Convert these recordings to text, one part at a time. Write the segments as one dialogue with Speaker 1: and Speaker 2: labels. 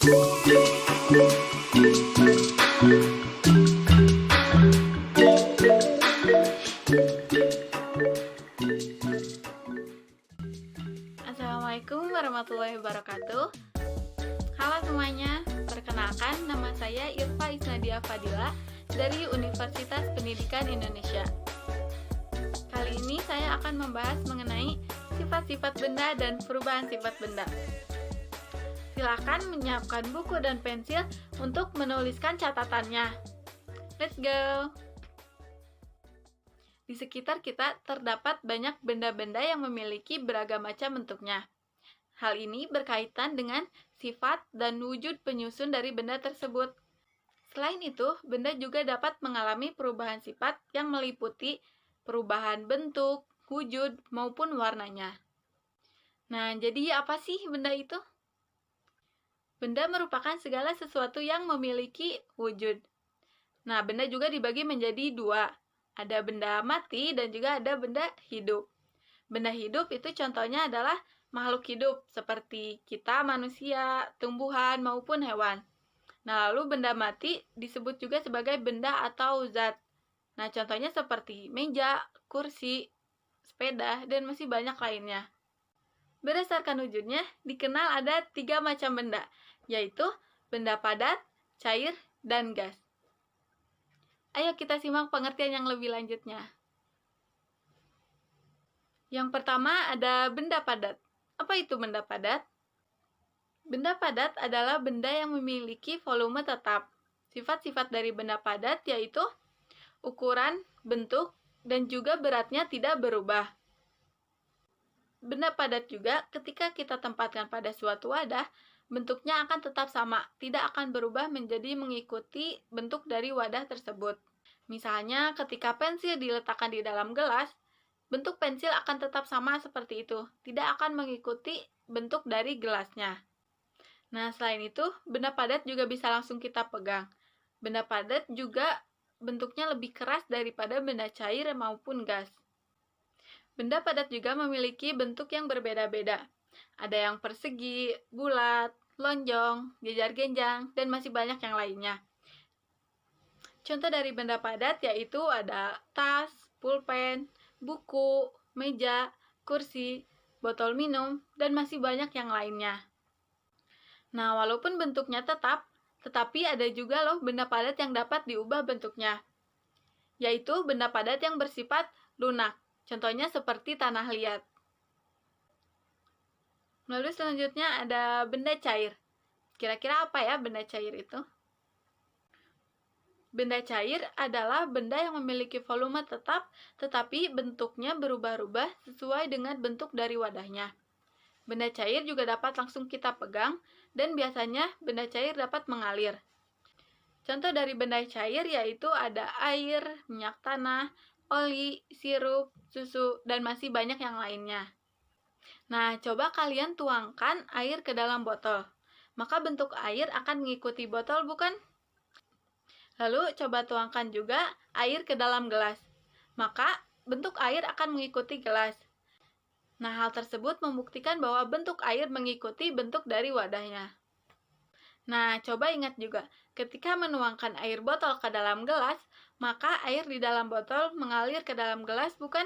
Speaker 1: Assalamualaikum warahmatullahi wabarakatuh. Halo semuanya, perkenalkan nama saya Irfa Isnadia Fadila dari Universitas Pendidikan Indonesia. Kali ini saya akan membahas mengenai sifat-sifat benda dan perubahan sifat benda. Silakan menyiapkan buku dan pensil untuk menuliskan catatannya. Let's go! Di sekitar kita terdapat banyak benda-benda yang memiliki beragam macam bentuknya. Hal ini berkaitan dengan sifat dan wujud penyusun dari benda tersebut. Selain itu, benda juga dapat mengalami perubahan sifat yang meliputi perubahan bentuk, wujud, maupun warnanya. Nah, jadi apa sih benda itu? Benda merupakan segala sesuatu yang memiliki wujud. Nah, benda juga dibagi menjadi dua. Ada benda mati dan juga ada benda hidup. Benda hidup itu contohnya adalah makhluk hidup seperti kita, manusia, tumbuhan, maupun hewan. Nah, lalu benda mati disebut juga sebagai benda atau zat. Nah, contohnya seperti meja, kursi, sepeda, dan masih banyak lainnya. Berdasarkan wujudnya, dikenal ada 3 macam benda, yaitu benda padat, cair, dan gas. Ayo kita simak pengertian yang lebih lanjutnya. Yang pertama ada benda padat. Apa itu benda padat? Benda padat adalah benda yang memiliki volume tetap. Sifat-sifat dari benda padat yaitu ukuran, bentuk, dan juga beratnya tidak berubah. Benda padat juga ketika kita tempatkan pada suatu wadah, bentuknya akan tetap sama, tidak akan berubah menjadi mengikuti bentuk dari wadah tersebut. Misalnya, ketika pensil diletakkan di dalam gelas, bentuk pensil akan tetap sama seperti itu, tidak akan mengikuti bentuk dari gelasnya. Nah, selain itu, benda padat juga bisa langsung kita pegang. Benda padat juga bentuknya lebih keras daripada benda cair maupun gas. Benda padat juga memiliki bentuk yang berbeda-beda. Ada yang persegi, bulat, lonjong, jejar genjang, dan masih banyak yang lainnya. Contoh dari benda padat yaitu ada tas, pulpen, buku, meja, kursi, botol minum, dan masih banyak yang lainnya. Nah, walaupun bentuknya tetap, tetapi ada juga loh benda padat yang dapat diubah bentuknya, yaitu benda padat yang bersifat lunak. Contohnya seperti tanah liat. Lalu selanjutnya ada benda cair. Kira-kira apa ya benda cair itu? Benda cair adalah benda yang memiliki volume tetap, tetapi bentuknya berubah-ubah sesuai dengan bentuk dari wadahnya. Benda cair juga dapat langsung kita pegang, dan biasanya benda cair dapat mengalir. Contoh dari benda cair yaitu ada air, minyak tanah, oli, sirup, susu, dan masih banyak yang lainnya. Nah, coba kalian tuangkan air ke dalam botol. Maka bentuk air akan mengikuti botol, bukan? Lalu, coba tuangkan juga air ke dalam gelas. Maka, bentuk air akan mengikuti gelas. Nah, hal tersebut membuktikan bahwa bentuk air mengikuti bentuk dari wadahnya. Nah, coba ingat juga, ketika menuangkan air botol ke dalam gelas, maka air di dalam botol mengalir ke dalam gelas, bukan?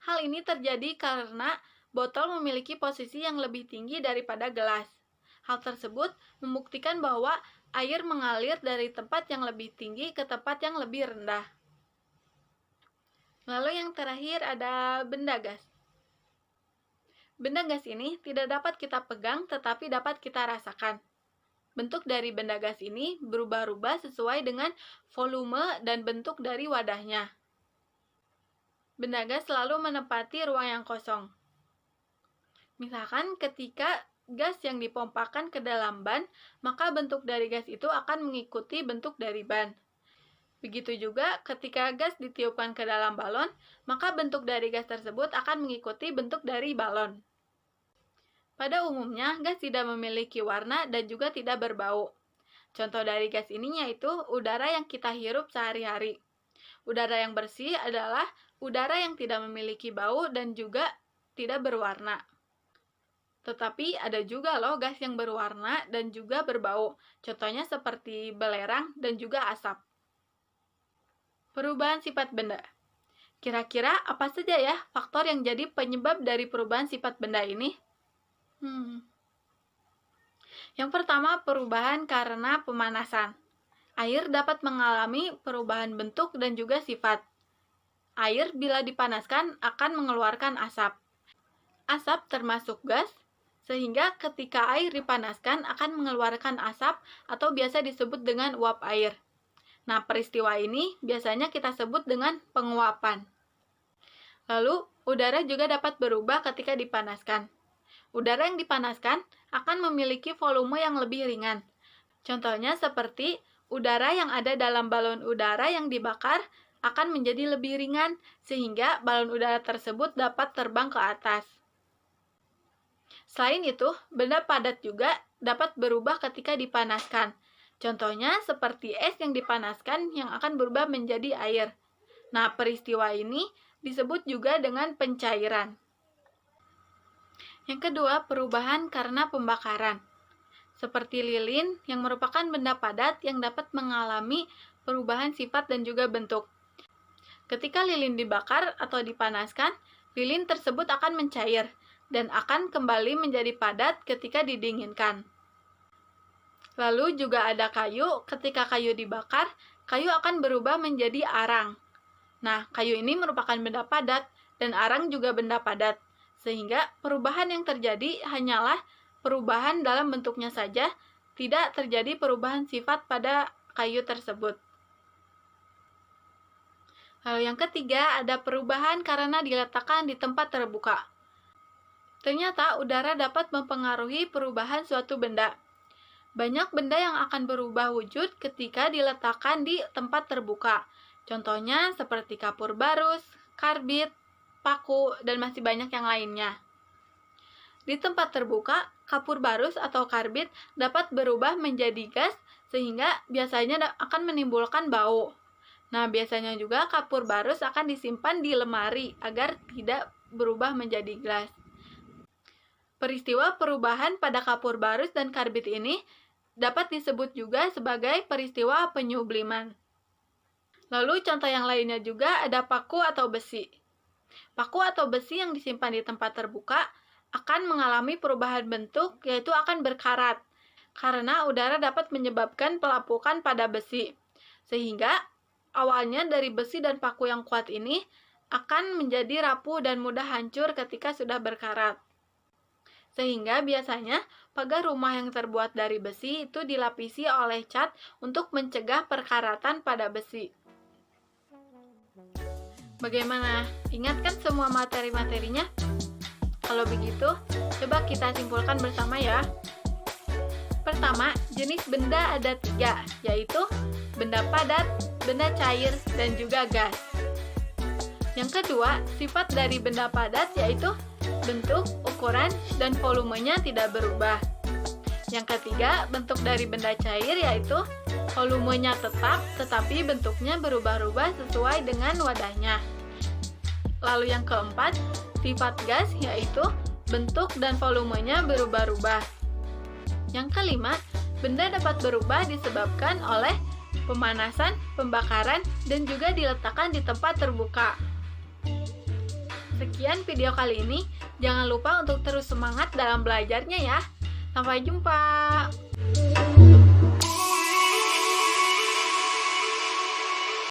Speaker 1: Hal ini terjadi karena botol memiliki posisi yang lebih tinggi daripada gelas. Hal tersebut membuktikan bahwa air mengalir dari tempat yang lebih tinggi ke tempat yang lebih rendah. Lalu yang terakhir ada benda gas. Benda gas ini tidak dapat kita pegang tetapi dapat kita rasakan. Bentuk dari benda gas ini berubah-ubah sesuai dengan volume dan bentuk dari wadahnya. Benda gas selalu menempati ruang yang kosong. Misalkan ketika gas yang dipompakan ke dalam ban, maka bentuk dari gas itu akan mengikuti bentuk dari ban. Begitu juga ketika gas ditiupkan ke dalam balon, maka bentuk dari gas tersebut akan mengikuti bentuk dari balon. Pada umumnya, gas tidak memiliki warna dan juga tidak berbau. Contoh dari gas ini yaitu udara yang kita hirup sehari-hari. Udara yang bersih adalah udara yang tidak memiliki bau dan juga tidak berwarna. Tetapi ada juga loh gas yang berwarna dan juga berbau. Contohnya seperti belerang dan juga asap. Perubahan sifat benda. Kira-kira apa saja ya faktor yang jadi penyebab dari perubahan sifat benda ini? Yang pertama, perubahan karena pemanasan. Air dapat mengalami perubahan bentuk dan juga sifat. Air bila dipanaskan akan mengeluarkan asap. Asap termasuk gas, sehingga ketika air dipanaskan akan mengeluarkan asap atau biasa disebut dengan uap air. Nah, peristiwa ini biasanya kita sebut dengan penguapan. Lalu, udara juga dapat berubah ketika dipanaskan. Udara yang dipanaskan akan memiliki volume yang lebih ringan. Contohnya seperti udara yang ada dalam balon udara yang dibakar akan menjadi lebih ringan, sehingga balon udara tersebut dapat terbang ke atas. Selain itu, benda padat juga dapat berubah ketika dipanaskan. Contohnya seperti es yang dipanaskan yang akan berubah menjadi air. Nah, peristiwa ini disebut juga dengan pencairan. Yang kedua, perubahan karena pembakaran. Seperti lilin yang merupakan benda padat yang dapat mengalami perubahan sifat dan juga bentuk. Ketika lilin dibakar atau dipanaskan, lilin tersebut akan mencair dan akan kembali menjadi padat ketika didinginkan. Lalu juga ada kayu, ketika kayu dibakar, kayu akan berubah menjadi arang. Nah, kayu ini merupakan benda padat dan arang juga benda padat, sehingga perubahan yang terjadi hanyalah perubahan dalam bentuknya saja, tidak terjadi perubahan sifat pada kayu tersebut. Lalu yang ketiga, ada perubahan karena diletakkan di tempat terbuka. Ternyata udara dapat mempengaruhi perubahan suatu benda. Banyak benda yang akan berubah wujud ketika diletakkan di tempat terbuka. Contohnya seperti kapur barus, karbit, paku, dan masih banyak yang lainnya. Di tempat terbuka, kapur barus atau karbit dapat berubah menjadi gas sehingga biasanya akan menimbulkan bau. Nah, biasanya juga kapur barus akan disimpan di lemari agar tidak berubah menjadi gas. Peristiwa perubahan pada kapur barus dan karbit ini dapat disebut juga sebagai peristiwa penyubliman. Lalu contoh yang lainnya juga ada paku atau besi. Paku atau besi yang disimpan di tempat terbuka akan mengalami perubahan bentuk, yaitu akan berkarat, karena udara dapat menyebabkan pelapukan pada besi. Sehingga awalnya dari besi dan paku yang kuat ini akan menjadi rapuh dan mudah hancur ketika sudah berkarat. Sehingga biasanya pagar rumah yang terbuat dari besi itu dilapisi oleh cat untuk mencegah perkaratan pada besi. Bagaimana? Ingat kan semua materi-materinya? Kalau begitu, coba kita simpulkan bersama ya. Pertama, jenis benda ada 3, yaitu benda padat, benda cair, dan juga gas. Yang kedua, sifat dari benda padat yaitu bentuk, ukuran, dan volumenya tidak berubah. Yang ketiga, bentuk dari benda cair yaitu volumenya tetap, tetapi bentuknya berubah-ubah sesuai dengan wadahnya. Lalu yang keempat, sifat gas yaitu bentuk dan volumenya berubah-ubah. Yang kelima, benda dapat berubah disebabkan oleh pemanasan, pembakaran, dan juga diletakkan di tempat terbuka. Sekian video kali ini, jangan lupa untuk terus semangat dalam belajarnya ya. Sampai jumpa.